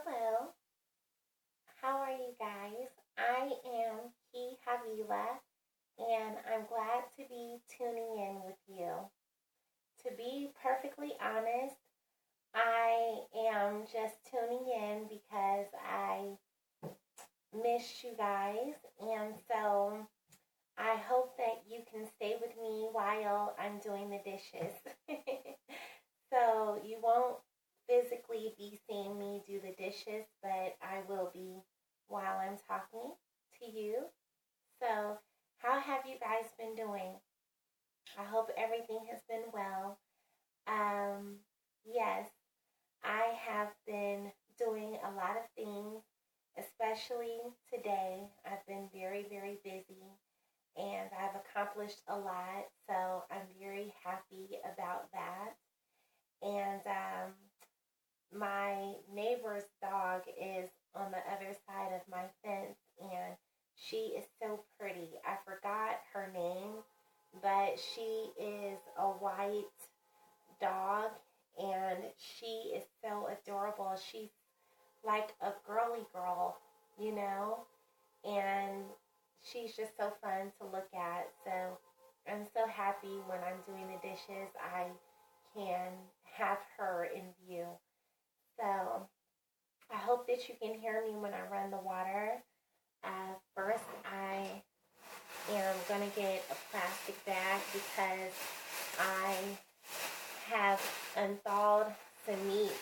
Hello, how are you guys? I am Key Havila, and I'm glad to be tuning in with you. To be perfectly honest, I am just tuning in because I miss you guys, and so I hope that you can stay with me while I'm doing the dishes. So you won't physically be seeing me do the dishes, but I will be while I'm talking to you. So, how have you guys been doing? I hope everything has been well. Um, yes, I have been doing a lot of things, especially today. I've been very, very busy and I've accomplished a lot, so I'm very happy about that. And my neighbor's dog is on the other side of my fence, and she is so pretty. I forgot her name, but she is a white dog, and she is so adorable. She's like a girly girl, you know, and she's just so fun to look at. So I'm so happy when I'm doing the dishes, I can have her in view. So I hope that you can hear me when I run the water. First, I am going to get a plastic bag because I have unthawed some meat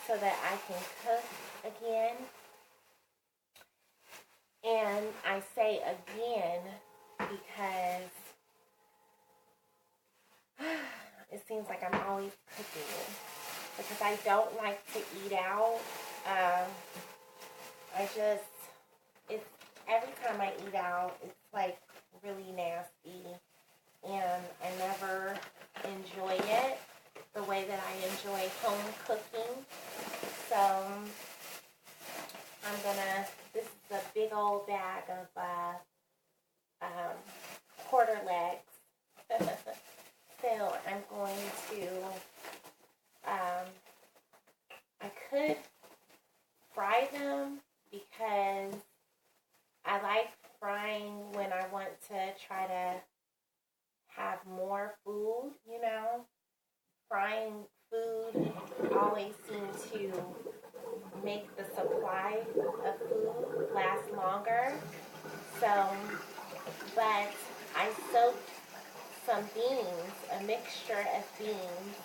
so that I can cook again. And I say again because it seems like I'm always cooking because I don't like to eat out. Um, I just, it's every time I eat out, it's like really nasty, and I never enjoy it the way that I enjoy home cooking. So this is a big old bag of um, quarter legs. So I'm going to, I could fry them because I like frying when I want to try to have more food, you know. Frying food always seems to make the supply of food last longer. So, but I soaked some beans, a mixture of beans.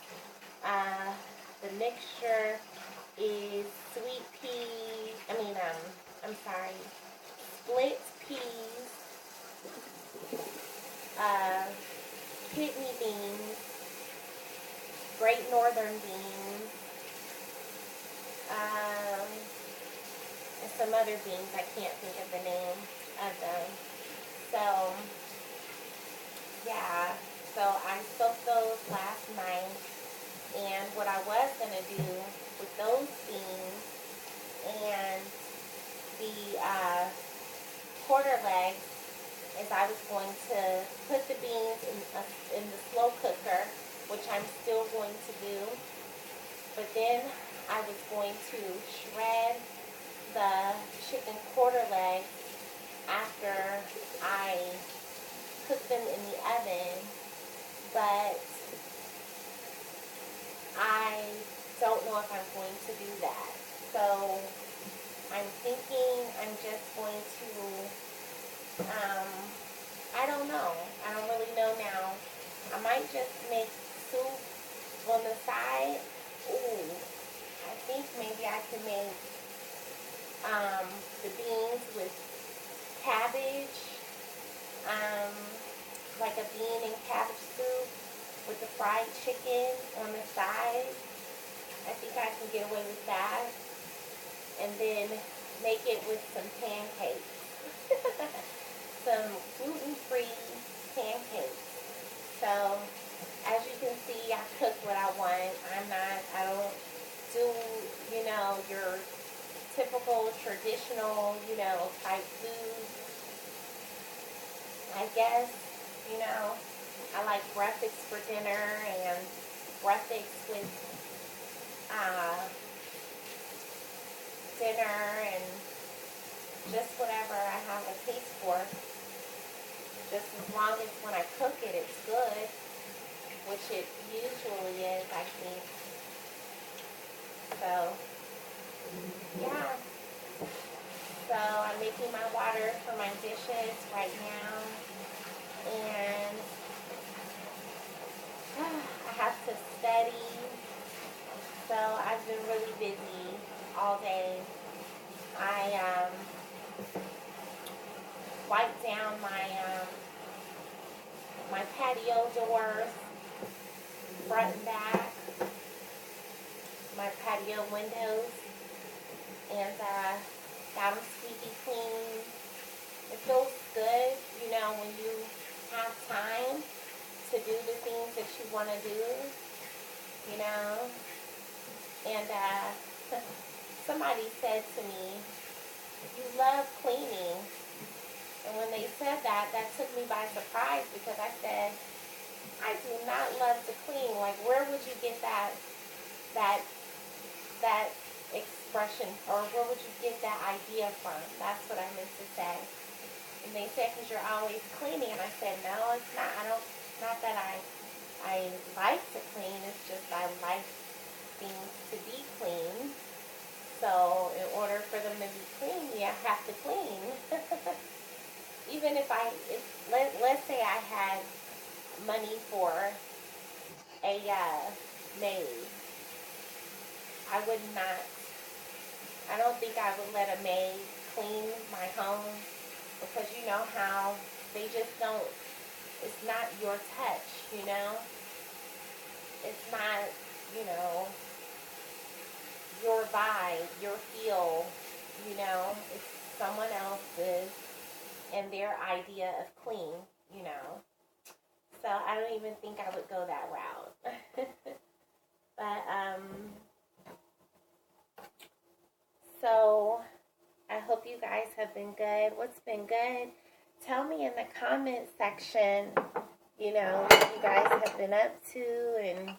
Uh, the mixture is sweet pea, I'm sorry, split peas, uh, kidney beans, great northern beans, um, and some other beans. I can't think of the name of them. So, yeah, so I soaked those last night. And what I was going to do with those beans and the quarter legs is I was going to put the beans in the slow cooker, which I'm still going to do. But then I was going to shred the chicken quarter legs after I cook them in the oven. But I don't know if I'm going to do that. So I'm thinking I'm just going to, um, I don't know. I don't really know now. I might just make soup on the side. Ooh, I think maybe I can make the beans with cabbage, um, like a bean and cabbage soup with the fried chicken on the side. I think I can get away with that. And then make it with some pancakes. Some gluten-free pancakes. So, as you can see, I cook what I want. I don't do, your typical traditional, type food. I guess, you know, I like breakfast for dinner and breakfast with uh, dinner and just whatever I have a taste for. Just as long as when I cook it, it's good, which it usually is, I think. So, yeah. So I'm making my water for my dishes right now. And I have to study. So I've been really busy all day. I wiped down my patio doors, front and back, my patio windows, and got them squeaky clean. It feels good, when you have time to do the things that you want to do, And somebody said to me, "You love cleaning." And when they said that, that took me by surprise because I said, I do not love to clean. Like, where would you get that expression, or where would you get that idea from? That's what I meant to say. And they said, because you're always cleaning. And I said, no, it's not. Not that I like to clean. It's just I like things to be clean. So in order for them to be clean, I have to clean. Even if let's say I had money for a maid, I would not. I don't think I would let a maid clean my home, because you know how they just don't. It's not your touch, It's not, your vibe, your feel, It's someone else's and their idea of clean. So I don't even think I would go that route. But, so I hope you guys have been good. What's been good? Tell me in the comment section, what you guys have been up to, and,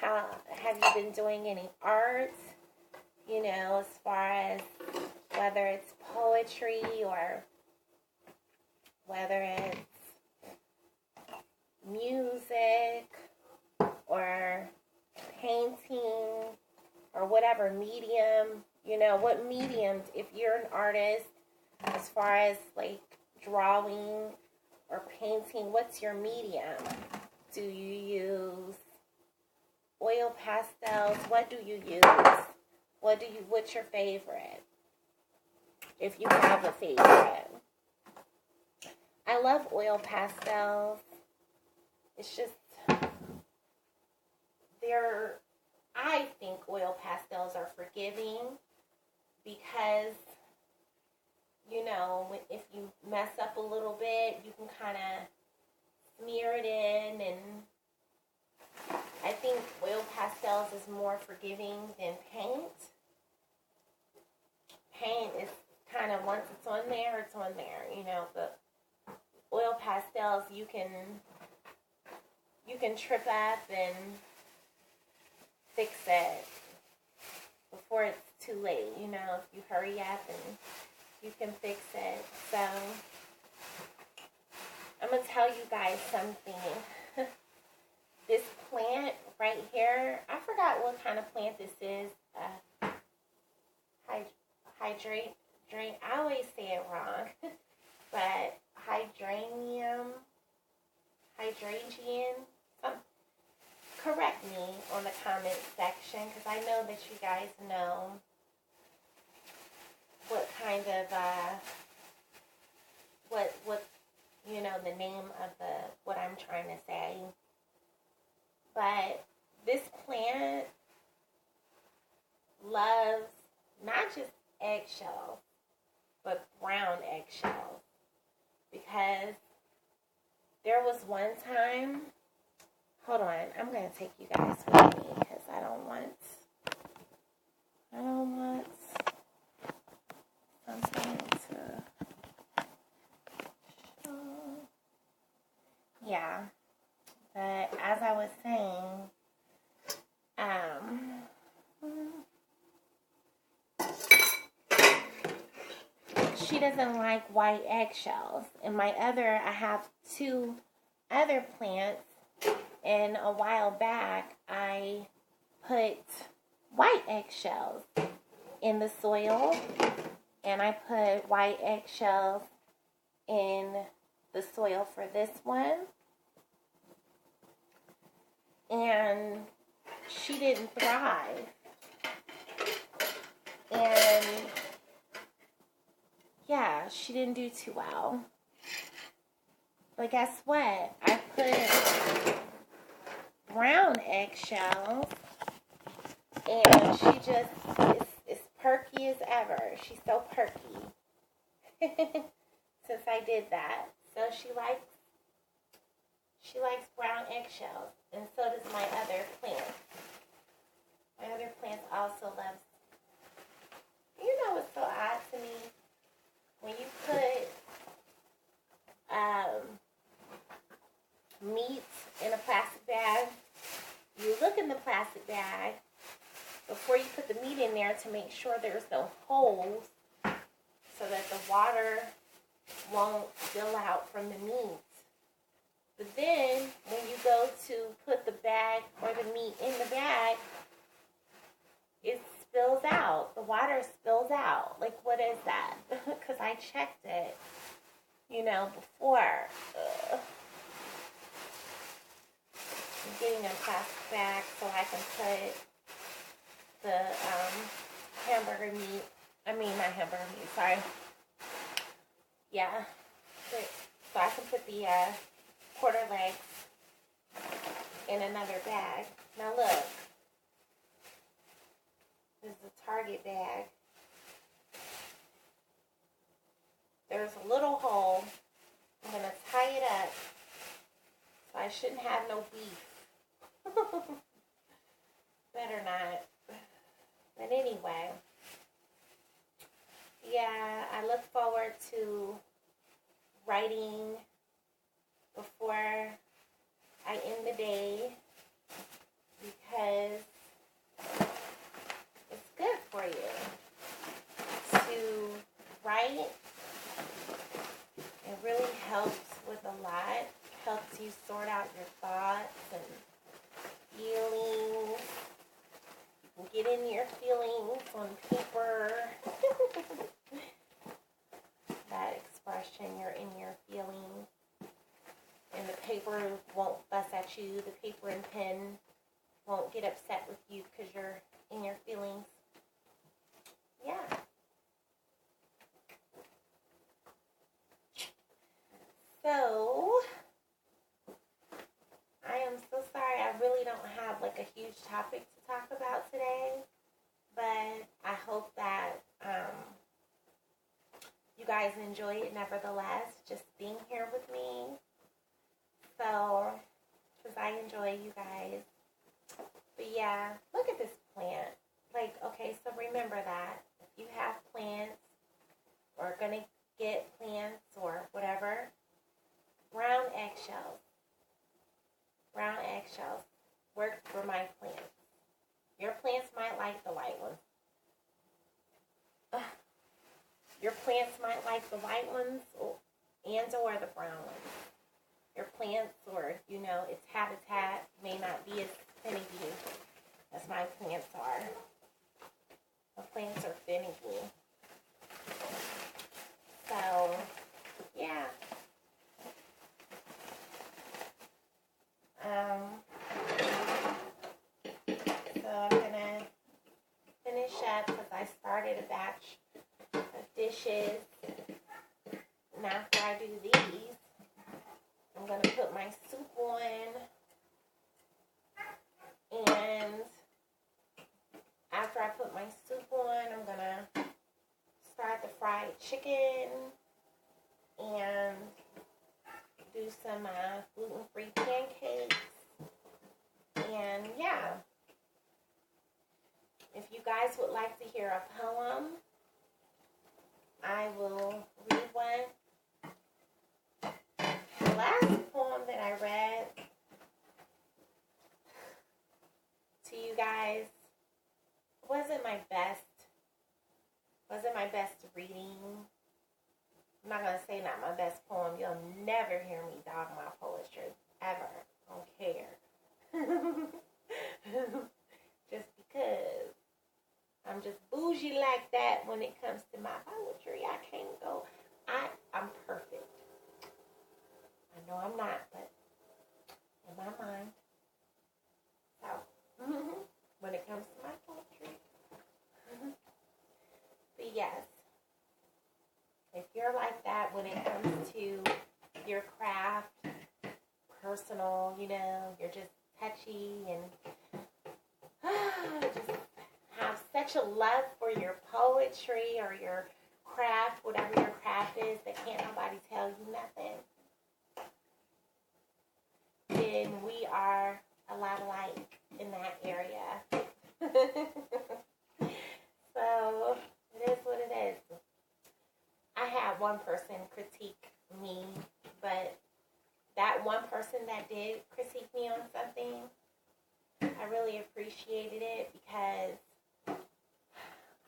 how have you been doing any art, as far as whether it's poetry or whether it's music or painting or whatever medium, what medium, if you're an artist, as far as like drawing or painting, what's your medium? Do you use oil pastels? What do you use? What's your favorite? If you have a favorite. I love oil pastels. It's just, I think oil pastels are forgiving because, if you mess up a little bit, you can kind of smear it in, and I think oil pastels is more forgiving than paint. Paint is kind of, once it's on there, it's on there, but oil pastels, you can trip up and fix it before it's too late, if you hurry up and you can fix it. So I'm going to tell you guys something. This plant right here, I forgot what kind of plant this is. I always say it wrong. But hydrangea. Correct me on the comment section, because I know that you guys know what kind of what the name of what I'm trying to say. But this plant loves not just eggshells, but brown eggshells, because there was one time. Hold on, I'm going to take you guys with me because I don't want something to show. Yeah, but as I was saying, she doesn't like white eggshells. And I have 2 other plants, and a while back I put white eggshells in the soil, and I put white eggshells in the soil for this one, and she didn't thrive. And yeah, she didn't do too well. But guess what? I put brown eggshells, and she just is perky as ever. She's so perky since I did that. So she likes brown eggshells, and so does my other plant. My other plant also loves. You know what's so odd to me? When you put meat in a plastic bag, you look in the plastic bag before you put the meat in there to make sure there's no holes so that the water won't spill out from the meat. But then when you go to put the bag or the meat in the bag, it spills out. The water spills out. Like, what is that? Because I checked it, before. I'm getting a plastic bag so I can put the hamburger meat. I mean, not hamburger meat, sorry. Yeah. So I can put the quarter legs in another bag. Now look. This is a Target bag. There's a little hole. I'm going to tie it up so I shouldn't have no beef. Better not. But anyway, yeah, I look forward to writing before I end the day because it's good for you to write. It really helps with a lot. Helps you sort out your thoughts and feelings. You can get in your feelings on paper. That expression, you're in your feelings. And the paper won't fuss at you. The paper and pen won't get upset with you because you're in your feelings. Yeah. So, I am so sorry. I really don't have like a huge topic to talk about today. But I hope that you guys enjoy it nevertheless. Just being here with me. So, because I enjoy you guys. But yeah, look at this plant. Like, okay, so remember that. If you have plants or are going to get plants or whatever, brown eggshells. Brown eggshells work for my plants. Your plants might like the white ones. Your plants might like the white ones or the brown ones. Your plants or, its habitat may not be as finicky as my plants are. My plants are finicky. So, yeah. So I'm going to finish up because I started a batch of dishes. And after I do these, I'm going to put my soup on. And after I put my soup on, I'm going to start the fried chicken and do some gluten-free pancakes. And yeah, if you guys would like to hear a poem, I will read one. The last poem that I read to you guys wasn't my best reading. I'm not going to say not my best poem. You'll never hear me dog my poetry. Ever. I don't care. Just because I'm just bougie like that when it comes to my poetry. I can't go. I'm perfect. I know I'm not, but in my mind. So, when it comes to my poetry. But yes, if you're like that when it comes to your craft, personal, you're just touchy and just have such a love for your poetry or your craft, whatever your craft is, that can't nobody tell you nothing, then we are a lot alike in that area. So, it is what it is. I had one person critique me, but that one person that did critique me on something, I really appreciated it because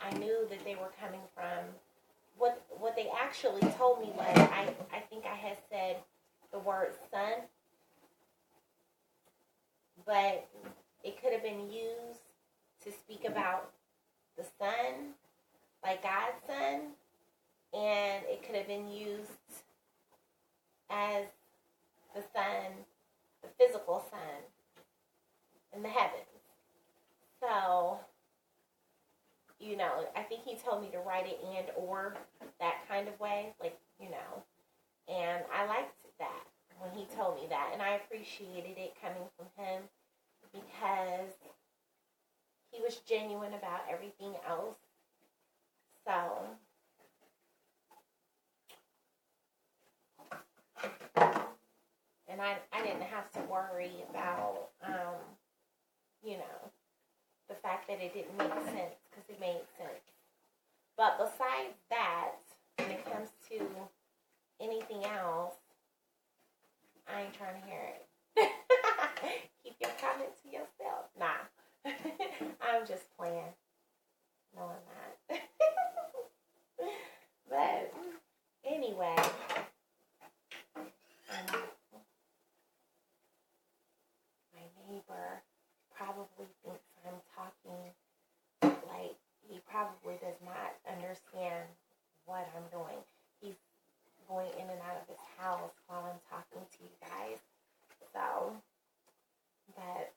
I knew that they were coming from what they actually told me was I think I had said the word sun, but it could have been used to speak about the sun, like God's son, and it could have been used as the sun, the physical sun in the heavens. So, I think he told me to write it and or that kind of way, like, and I liked that when he told me that, and I appreciated it coming from him because he was genuine about everything else. So, and I didn't have to worry about, the fact that it didn't make sense, because it made sense. But besides that, when it comes to anything else, I ain't trying to hear it. Keep your comment to yourself. Nah. I'm just playing. No, I'm not. But anyway, my neighbor probably thinks I'm talking like he probably does not understand what I'm doing. He's going in and out of his house while I'm talking to you guys. So, but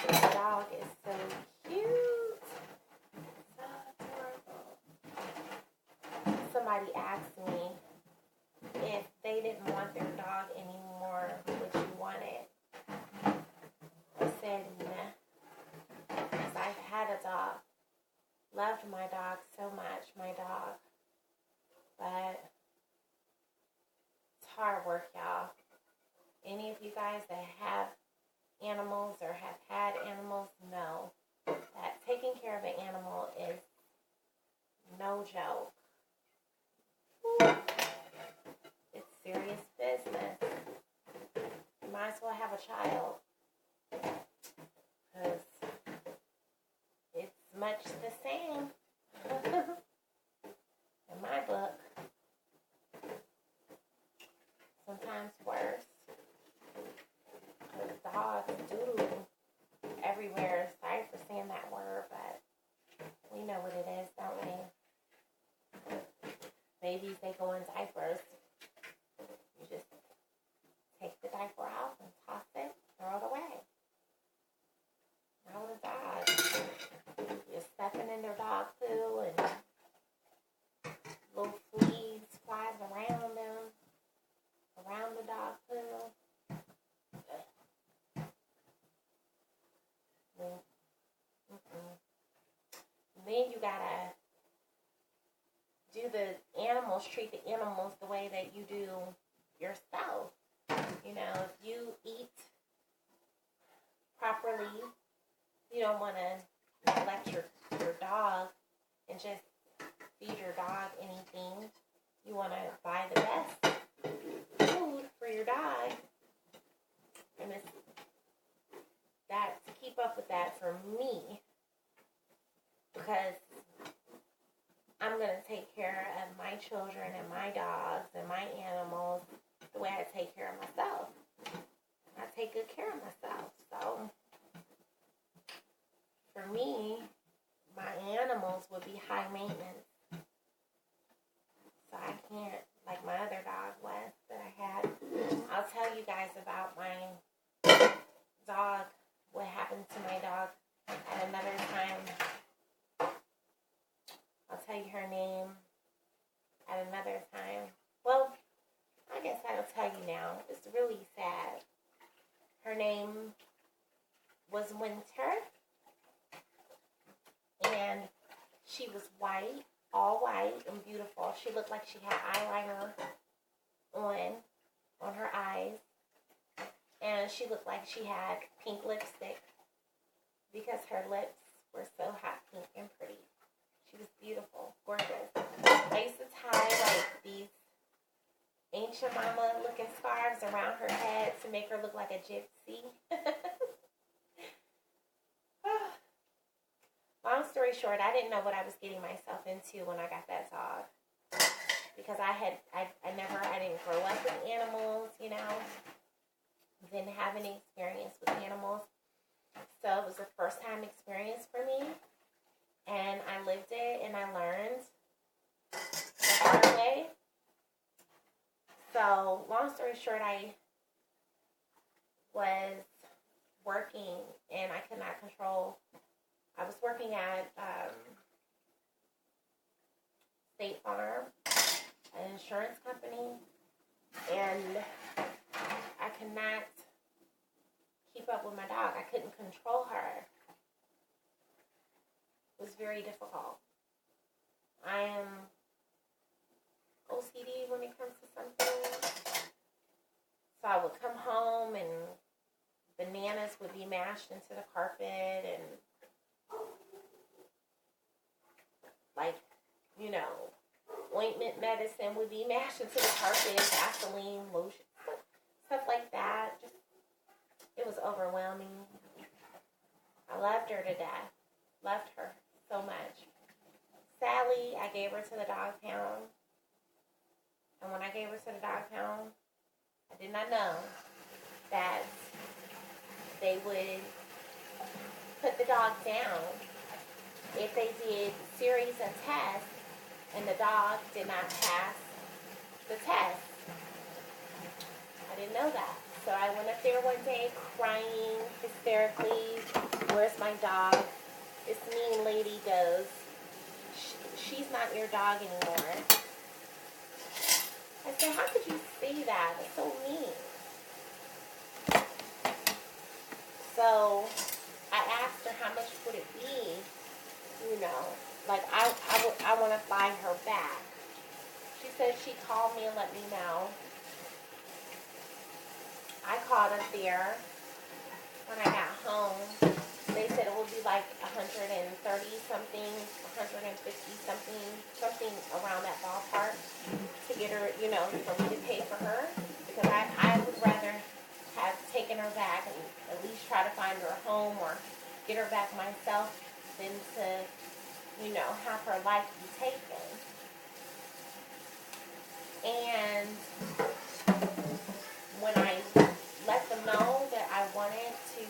the dog is so cute. So adorable. Somebody asked me if they didn't want their dog anymore, would you want it? I said nah, because I've had a dog. Loved my dog so much, my dog. But it's hard work, y'all. Any of you guys that have animals or have had animals know that taking care of an animal is no joke. It's serious business. You might as well have a child, because it's much the same in my book. Sometimes worse. Because dogs doodle everywhere. Sorry for saying that word, but we know what it is, don't we? Babies, they go in diapers. You just take the diaper out and toss it, throw it away. Now with a dog, you're stepping in their dog poo and little fleas flies around them, around the dog poo. Then you gotta do the animals, treat the animals the way that you do yourself. If you eat properly, you don't want to neglect your dog and just feed your dog anything. You want to buy the best food for your dog. And that, to keep up with that, for children and my dogs and my animals the way I take care of myself. I take good care of myself. So for me, my animals would be high maintenance. So I can't, like my other dog was that I had. I'll tell you guys about my dog, what happened to my dog at another time. I'll tell you her name at another time. Well, I guess I'll tell you now. It's really sad. Her name was Winter. And she was white, all white and beautiful. She looked like she had eyeliner on her eyes. And she looked like she had pink lipstick because her lips were so hot pink and pretty. She was beautiful, gorgeous. I used to tie like these ancient mama looking scarves around her head to make her look like a gypsy. Long story short, I didn't know what I was getting myself into when I got that dog. Because I didn't grow up with animals, you know. Didn't have any experience with animals. So it was a first time experience for me. And I lived it and I learned the hard way. So long story short, I was working and I could not control. I was working at State Farm, an insurance company, and I could not keep up with my dog. I couldn't control her. It was very difficult. I am OCD when it comes to something. So I would come home and bananas would be mashed into the carpet and like, you know, ointment medicine would be mashed into the carpet, Vaseline, lotion, stuff like that. Just, it was overwhelming. I loved her to death. Loved her so much. Sadly, I gave her to the dog pound. And when I gave her to the dog pound, I did not know that they would put the dog down if they did series of tests and the dog did not pass the test. I didn't know that. So I went up there one day crying hysterically. Where's my dog? This mean lady goes, she's not your dog anymore. I said, how could you say that? It's so mean. So I asked her how much would it be, you know, like I want to buy her back. She said she called me and let me know. I called up there when I got home. They said it would be like 130 something, 150 something around that ballpark to get her, you know, for me to pay for her. Because I would rather have taken her back and at least try to find her a home or get her back myself than to, you know, have her life be taken. And when I let them know that I wanted to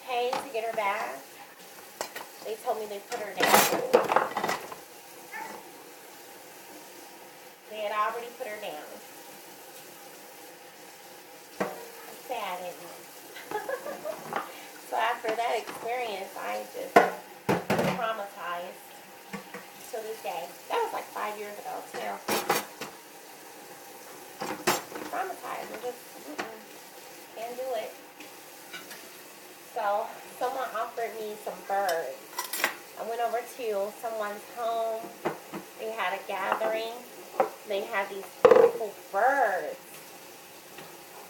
pay to get her back, they told me they put her down. They had already put her down. It's sad, isn't it? So after that experience, I just traumatized to this day. That was like 5 years ago, too. Traumatized. I just can't do it. So someone offered me some birds. I went over to someone's home. They had a gathering. They had these beautiful birds.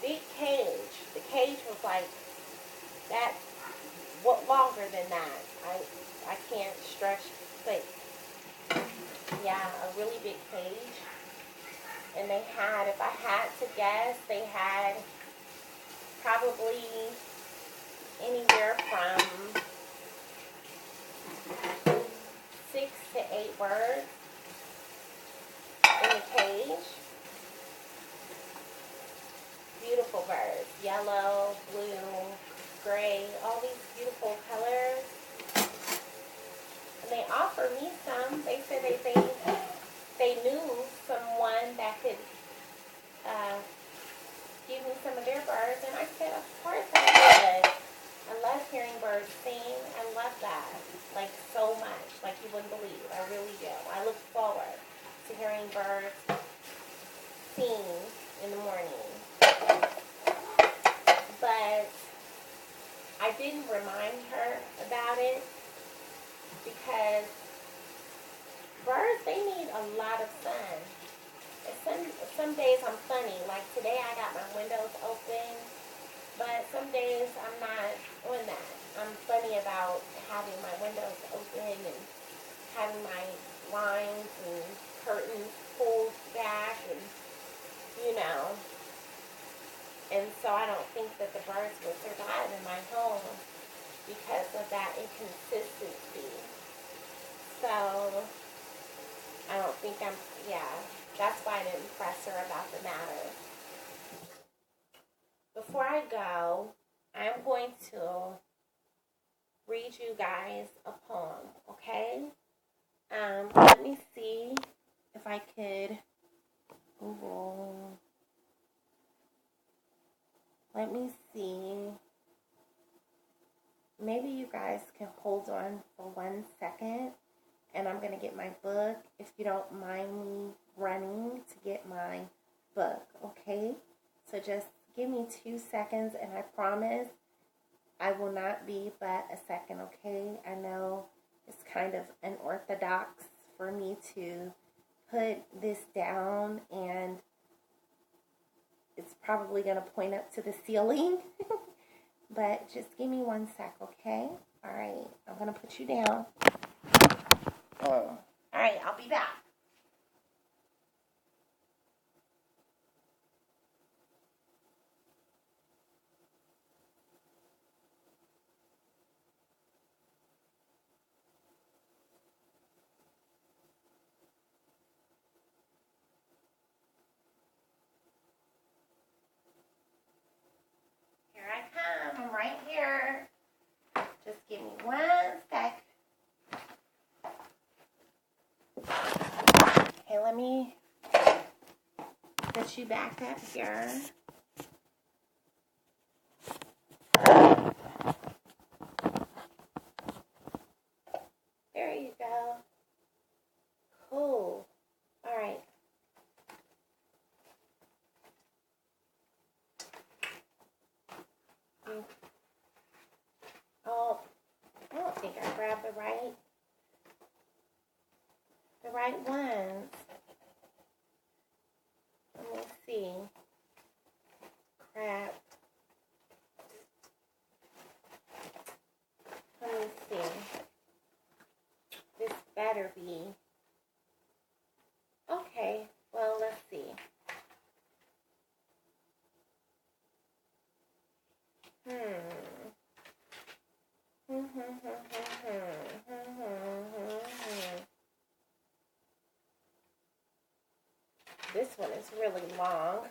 Big cage. The cage was like that, what, longer than that. I can't stretch, but yeah, a really big cage. And they had, if I had to guess, they had probably anywhere from 6 to 8 birds. the cage. Beautiful birds. Yellow, blue, gray, all these beautiful colors. And they offered me some. They said they knew someone that could give me some of their birds. And I said, of course I would. I love hearing birds sing. I love that. Like, so much. Like, you wouldn't believe. I really do. I look forward to hearing birds sing in the morning. But I didn't remind her about it because birds, they need a lot of sun. And some days I'm funny. Like today I got my windows open, but some days I'm not on that. I'm funny about having my windows open and having my blinds and curtains pulled back and, you know. And so I don't think that the birds will survive in my home because of that inconsistency. So I don't think that's why I didn't press her about the matter. Before I go, I'm going to read you guys a poem, okay? Let me see if I could Google. Let me see. Maybe you guys can hold on for 1 second, and I'm going to get my book, if you don't mind me running to get my book, okay? So just give me 2 seconds, and I promise I will not be but a second, okay? I know it's kind of unorthodox for me to put this down, and it's probably going to point up to the ceiling. But just give me 1 sec, okay? All right, I'm going to put you down. All right, I'll be back. Here I come. I'm right here. Just give me 1 sec. Okay, let me put you back up here. There you go. Cool. All right. Oh, I don't think I grabbed the right ones. Let me see. Crap. Let me see. This better be. Okay, well, let's see. This one is really long.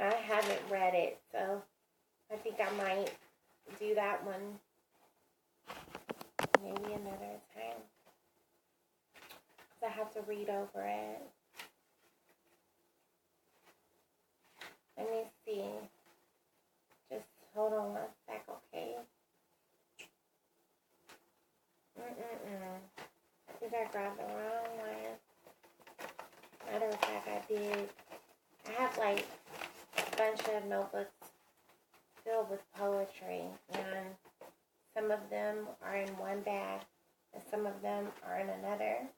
I haven't read it, so I think I might do that one maybe another time. Because I have to read over it. Let me see. Just hold on 1 sec, okay? I think I grabbed the wrong one. Matter of fact, I did. I have like a bunch of notebooks filled with poetry, and some of them are in one bag, and some of them are in another.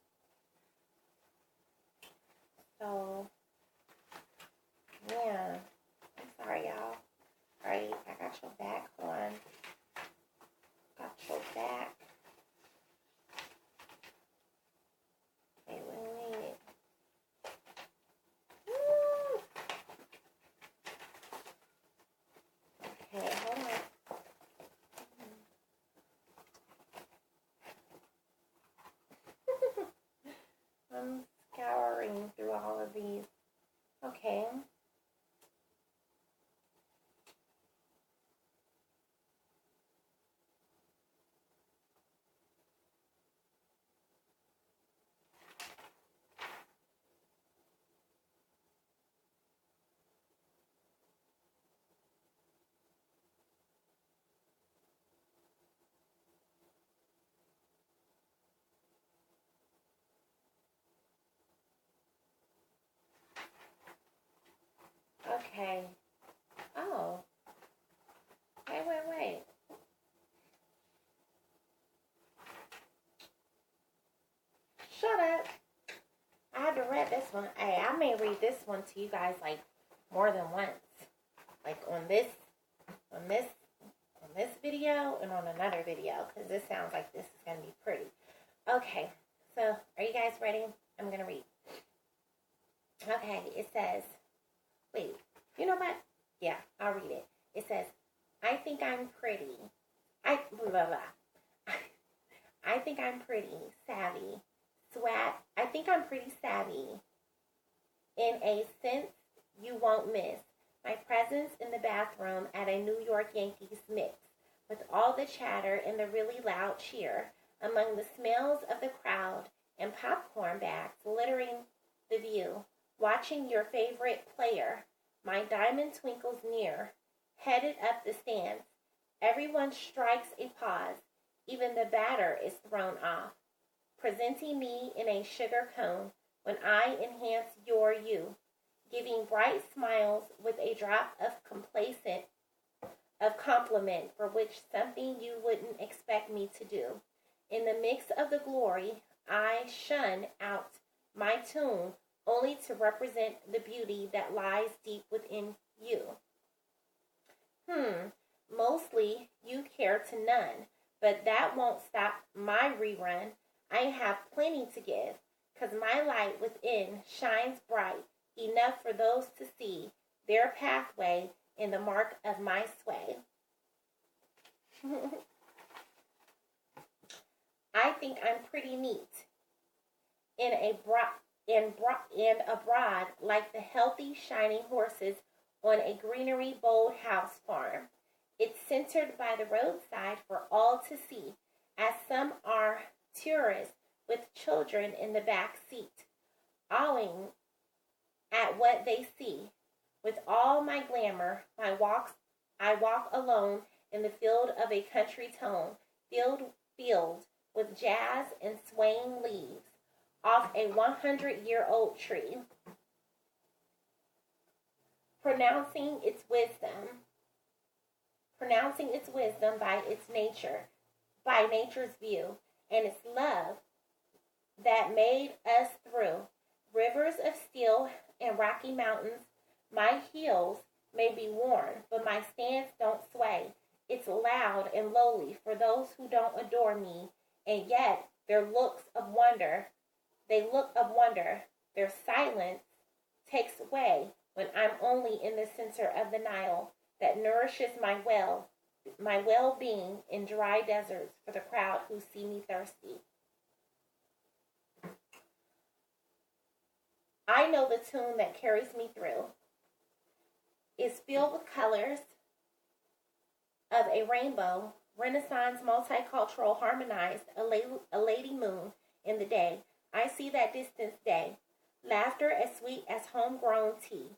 So, yeah. I'm sorry, y'all. Alright, I got your back on. Got your back. Okay, wait a minute. Woo! Okay, hold on. I'm scouring through all of these. Okay. Oh. Wait. Shut up. I had to read this one. Hey, I may read this one to you guys like more than once. Like on this video and on another video, because this sounds like this is going to be pretty. Okay, so are you guys ready? I'm going to read. Okay, it says, wait, you know what? Yeah, I'll read it. It says, I think I'm pretty. Blah, blah, blah. I think I'm pretty savvy. I think I'm pretty savvy in a sense you won't miss. My presence in the bathroom at a New York Yankees mix with all the chatter and the really loud cheer among the smells of the crowd and popcorn bags littering the view. Watching your favorite player, my diamond twinkles near, headed up the stands. Everyone strikes a pause. Even the batter is thrown off, presenting me in a sugar cone when I enhance your you, giving bright smiles with a drop of compliment for which something you wouldn't expect me to do. In the mix of the glory, I shun out my tune only to represent the beauty that lies deep within you. Mostly you care to none, but that won't stop my rerun. I have plenty to give, 'cause my light within shines bright enough for those to see their pathway in the mark of my sway. I think I'm pretty neat and abroad like the healthy, shining horses on a greenery bold house farm. It's centered by the roadside for all to see, as some are tourists with children in the back seat, awing at what they see. With all my glamour, I walk alone in the field of a country tone, filled with jazz and swaying leaves off a 100-year-old tree, pronouncing its wisdom by nature's view, and its love that made us through rivers of steel and rocky mountains. My heels may be worn, but my stance don't sway. It's loud and lowly for those who don't adore me, and yet they look of wonder. Their silence takes away when I'm only in the center of the Nile that nourishes my well-being in dry deserts for the crowd who see me thirsty. I know the tune that carries me through is filled with colors of a rainbow, Renaissance, multicultural, harmonized, a lady moon in the day. I see that distant day, laughter as sweet as homegrown tea,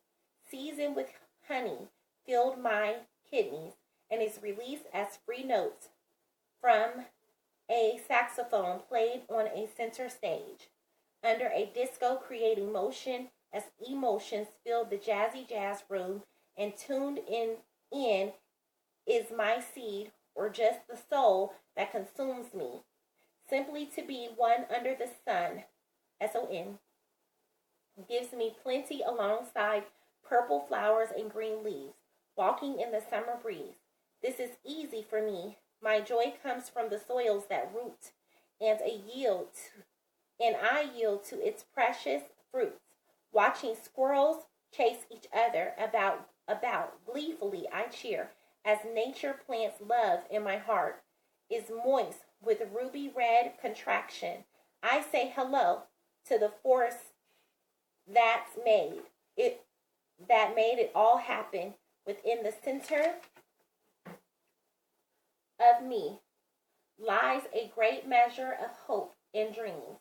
seasoned with honey, filled my kidneys, and is released as free notes from a saxophone played on a center stage, under a disco creating motion as emotions filled the jazzy jazz room, and tuned in is my seed or just the soul that consumes me. Simply to be one under the sun, S-O-N, gives me plenty alongside purple flowers and green leaves, walking in the summer breeze. This is easy for me. My joy comes from the soils that root and I yield to its precious fruits. Watching squirrels chase each other about gleefully I cheer as nature plants love in my heart is moist with ruby red contraction. I say hello to the force that made it all happen. Within the center of me lies a great measure of hope and dreams.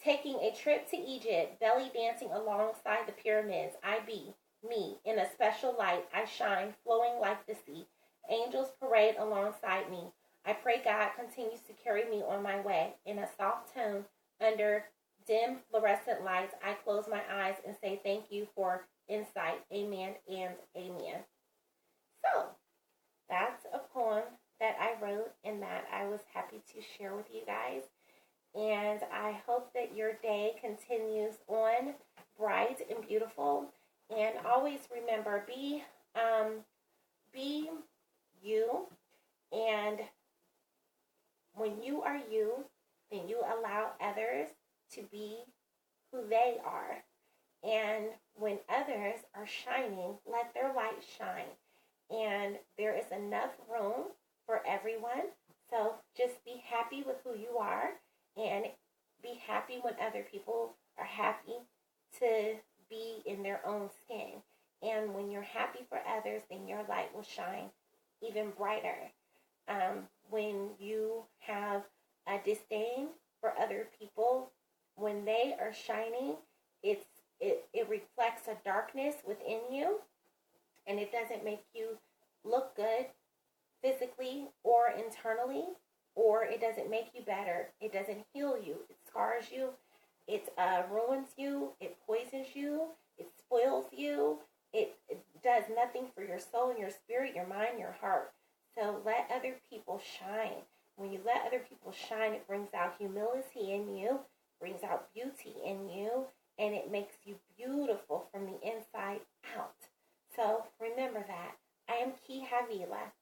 Taking a trip to Egypt, belly dancing alongside the pyramids, I be me. In a special light, I shine, flowing like the sea. Angels parade alongside me. I pray God continues to carry me on my way. In a soft tone, under dim fluorescent lights, I close my eyes and say thank you for insight. Amen and amen. So, that's a poem that I wrote and that I was happy to share with you guys. And I hope that your day continues on bright and beautiful. And always remember, be you. And when you are you, then you allow others to be who they are. And when others are shining, let their light shine. And there is enough room for everyone. So just be happy with who you are and be happy when other people are happy to be in their own skin. And when you're happy for others, then your light will shine even brighter. When you have a disdain for other people, when they are shining, it reflects a darkness within you, and it doesn't make you look good physically or internally, or it doesn't make you better. It doesn't heal you. It scars you. It ruins you. It poisons you. It spoils you. It does nothing for your soul and your spirit, your mind, your heart. So let other people shine. When you let other people shine, it brings out humility in you, brings out beauty in you, and it makes you beautiful from the inside out. So remember that. I am Ki Havila.